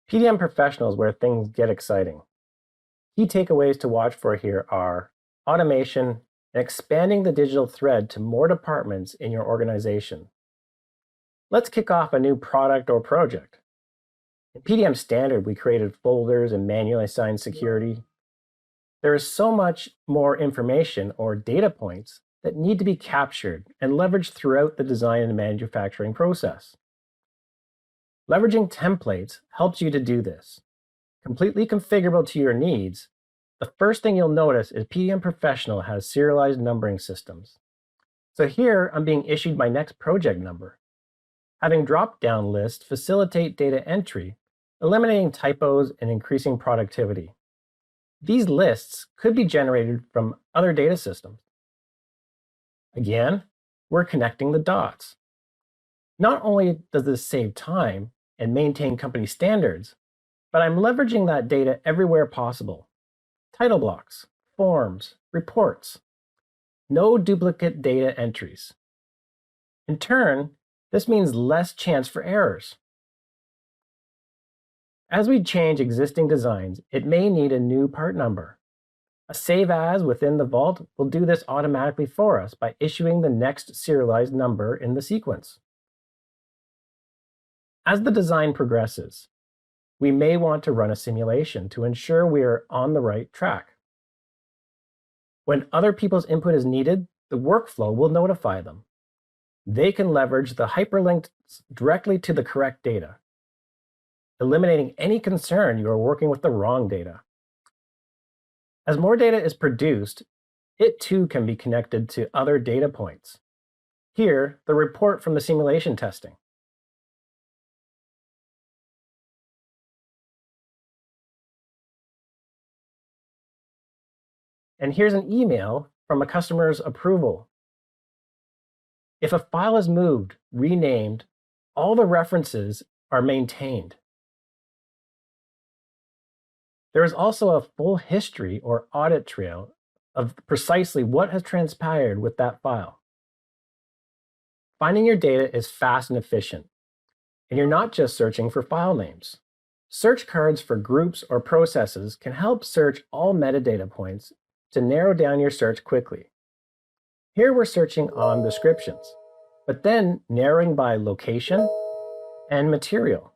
PDM Professional is where things get exciting. Key takeaways to watch for here are automation and expanding the digital thread to more departments in your organization. Let's kick off a new product or project. In PDM Standard, we created folders and manually assigned security. There is so much more information or data points that need to be captured and leveraged throughout the design and manufacturing process. Leveraging templates helps you to do this. Completely configurable to your needs, the first thing you'll notice is PDM Professional has serialized numbering systems. So here I'm being issued my next project number. Having drop-down lists facilitate data entry, eliminating typos and increasing productivity. These lists could be generated from other data systems. Again, we're connecting the dots. Not only does this save time and maintain company standards, but I'm leveraging that data everywhere possible. Title blocks, forms, reports. No duplicate data entries. In turn, this means less chance for errors. As we change existing designs, it may need a new part number. A Save As within the vault will do this automatically for us by issuing the next serialized number in the sequence. As the design progresses, we may want to run a simulation to ensure we are on the right track. When other people's input is needed, the workflow will notify them. They can leverage the hyperlinks directly to the correct data, eliminating any concern you are working with the wrong data. As more data is produced, it too can be connected to other data points. Here, the report from the simulation testing. And here's an email from a customer's approval. If a file is moved, renamed, all the references are maintained. There is also a full history or audit trail of precisely what has transpired with that file. Finding your data is fast and efficient, and you're not just searching for file names. Search cards for groups or processes can help search all metadata points to narrow down your search quickly. Here we're searching on descriptions, but then narrowing by location and material.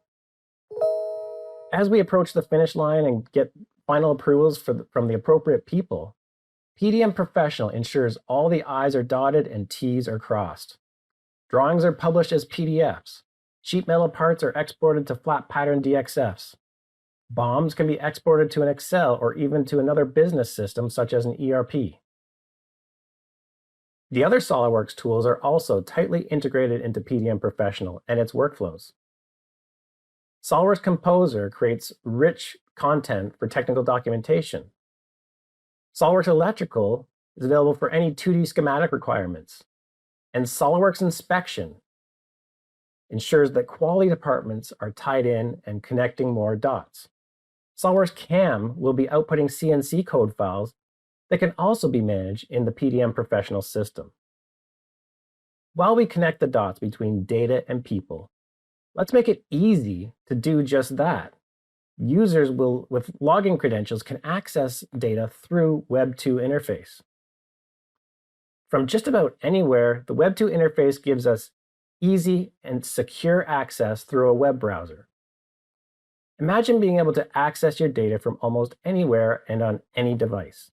As we approach the finish line and get final approvals from the appropriate people, PDM Professional ensures all the I's are dotted and T's are crossed. Drawings are published as PDFs. Sheet metal parts are exported to flat pattern DXFs. BOMs can be exported to an Excel or even to another business system such as an ERP. The other SOLIDWORKS tools are also tightly integrated into PDM Professional and its workflows. SOLIDWORKS Composer creates rich content for technical documentation. SOLIDWORKS Electrical is available for any 2D schematic requirements. And SOLIDWORKS Inspection ensures that quality departments are tied in and connecting more dots. SOLIDWORKS CAM will be outputting CNC code files that can also be managed in the PDM Professional system. While we connect the dots between data and people, let's make it easy to do just that. Users with login credentials can access data through Web 2 interface. From just about anywhere, the Web 2 interface gives us easy and secure access through a web browser. Imagine being able to access your data from almost anywhere and on any device.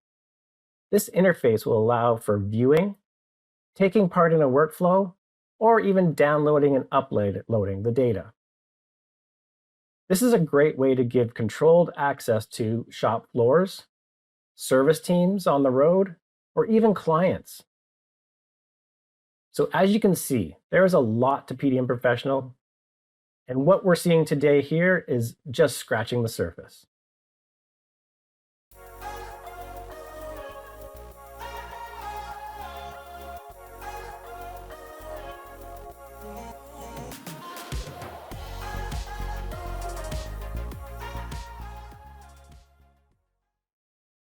This interface will allow for viewing, taking part in a workflow, or even downloading and uploading the data. This is a great way to give controlled access to shop floors, service teams on the road, or even clients. So as you can see, there is a lot to PDM Professional, and what we're seeing today here is just scratching the surface.